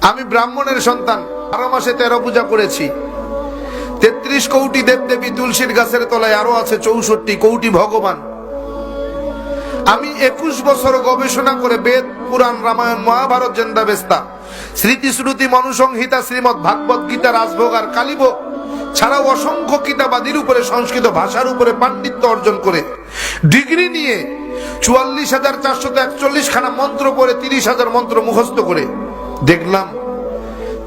আমি ব্রাহ্মণের সন্তান, 12 মাসে 13 পূজা করেছি। 33 কোটি দেবদেবী তুলসীর গাছের তলায়, আরো আছে 64 কোটি ভগবান। আমি 21 বছর গবেষণা করে বেদ, পুরাণ, রামায়ণ, মহাভারত, জেন্দাবেস্তা, স্মৃতি শ্রুতি, মনুসংহিতা, শ্রীমৎ ভাগবত গীতা, রাজভোগ আর কালীভোগ ছাড়াও অসংখ্য কিতাবাদির উপরে, সংস্কৃত ভাষার উপরে পাণ্ডিত্য অর্জন করে ডিগ্রি নিয়ে 44,441 খানা মন্ত্র পড়ে 30,000 মন্ত্র মুখস্থ করে দেখলাম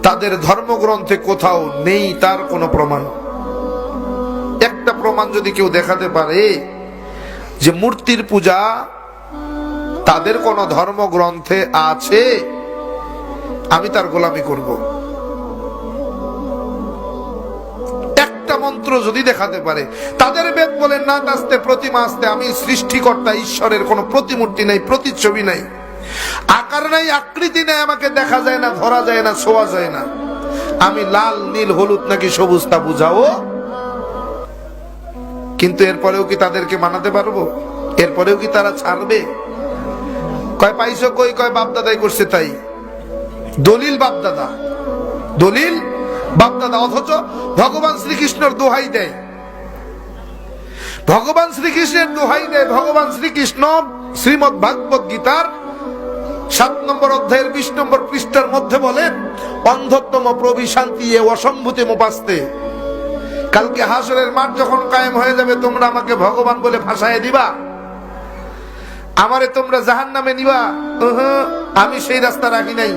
তাদের ধর্মগ্রন্থে কোথাও নেই তার কোনো প্রমাণ। একটা প্রমাণ যদি কেউ দেখাতে পারে যে মূর্তির পূজা তাদের কোন ধর্মগ্রন্থে আছে, আমি তার গোলামি করব। একটা মন্ত্র যদি দেখাতে পারে, তাদের বেদ বলে না আসতে প্রতিমা আসতে, আমি সৃষ্টিকর্তা ঈশ্বরের কোন প্রতিমূর্তি নাই, প্রতিচ্ছবি নাই, আকার নাই, আকৃতি নাই, আমাকে দেখা যায় না, ধরা যায় না, ছোঁয়া যায় না, আমি লাল, নীল, হলুদ নাকি সবুজ তা বুঝাও। কিন্তু এরপরেও কি তাদেরকে মানাতে পারবো? এরপরেও কি তারা ছাড়বে? কয় পাইছো কই? কয় বাপদাদাই করছে তাই। দলিল বাপদাদা, দলিল বাপদাদা, অথচ ভগবান শ্রীকৃষ্ণের দোহাই দেয়, ভগবান শ্রীকৃষ্ণের দোহাই দেয়। ভগবান শ্রীকৃষ্ণ শ্রীমৎ ভাগবত গীতার 7 নম্বর অধ্যায়ের 20 নম্বর পৃষ্ঠার মধ্যে বলেন, অন্ধত্তম প্রবিশান্তি এ অসম্ভূতে মোপাস্তে। কালকে হাসরের মাঠ যখন কায়েম হয়ে যাবে, তোমরা আমাকে ভগবান বলে ভাষায় দিবা, আমারে তোমরা জাহান্নামে নিবা। আমি সেই রাস্তা রাখি নাই,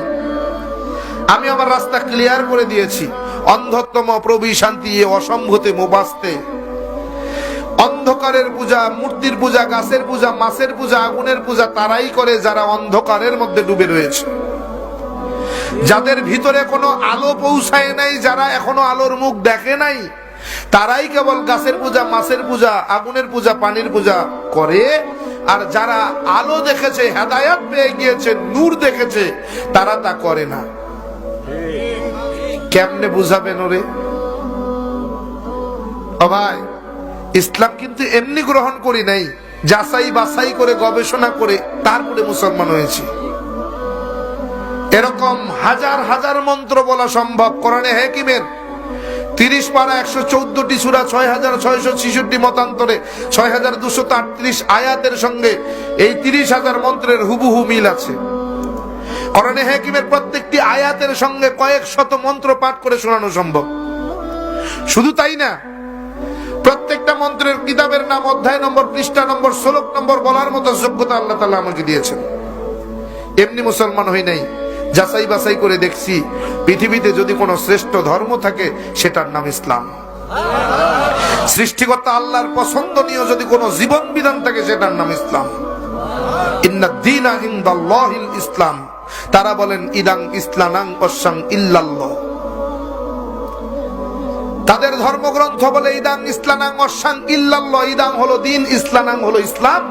আমি আমার রাস্তা ক্লিয়ার করে দিয়েছি। অন্ধত্তম প্রবিশান্তি এ অসম্ভূতে মোপাস্তে। অন্ধকারের পূজা, মূর্তির পূজা, গাছের পূজা, মাছের পূজা, আগুনের পূজা তারাই করে যারা অন্ধকারের মধ্যে ডুবে রয়েছে, যাদের ভিতরে কোনো আলো পৌঁছায় নাই, যারা এখনো আলোর মুখ দেখে নাই, তারাই কেবল গাছের পূজা, মাছের পূজা, আগুনের পূজা, পানির পূজা করে। আর যারা আলো দেখেছে, হেদায়াত পেয়ে গিয়েছে, নূর দেখেছে, তারা তা করে না। কেমনে বুঝাবেন ওরে? ও ভাই, ইসলাম কিন্তু এমনি গ্রহণ করি নাই, যাচাই বাছাই করে গবেষণা করে তারপরে মুসলমান হয়েছি। এরকম হাজার হাজার মন্ত্র বলা সম্ভব। কোরআনে হাকিমের 30 পারা 114টি সূরা, 6,666 মতান্তরে 6,238 আয়াতের সঙ্গে এই 30,000 মন্ত্রের হুবহু মিল আছে। কোরআনে হাকিমের প্রত্যেকটি আয়াতের সঙ্গে কয়েক শত মন্ত্র পাঠ করে শোনানো সম্ভব। শুধু তাই না, প্রত্যেকটা মন্ত্রের কিতাবের নাম, অধ্যায় নম্বর, পৃষ্ঠা নম্বর, শ্লোক নম্বর বলার মতো যোগ্যতা আল্লাহ তাআলা আমাকে দিয়েছেন। এমনি মুসলমান হই নাই, যাচাই বাছাই করে দেখছি পৃথিবীতে যদি কোনো শ্রেষ্ঠ ধর্ম থাকে সেটার নাম ইসলাম। সৃষ্টিকর্তা আল্লাহর পছন্দনীয় যদি কোনো জীবন বিধান থাকে সেটার নাম ইসলাম। ইন্নাদ দীনা ইনদাল্লাহিল ইসলাম। তারা বলেন ইদাং ইসলানাং ওয়াসাং ইল্লাল্লাহ। তাদের ধর্মগ্রন্থ বলে ইদাং ইসলানাং ওয়াসাং ইল্লাল্লাহ। ইদাং হলো দিন, ইসলানাং হলো ইসলাম,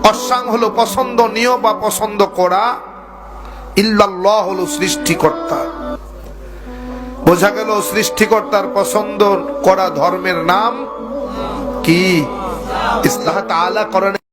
ওয়াসাং হলো পছন্দনীয় বা পছন্দ করা, ইল্লাল্লাহ হলো সৃষ্টিকর্তা। বোঝা গেল সৃষ্টিকর্তার পছন্দ করা ধর্মের নাম কি? ইসলাম। তাআলা কোরআনে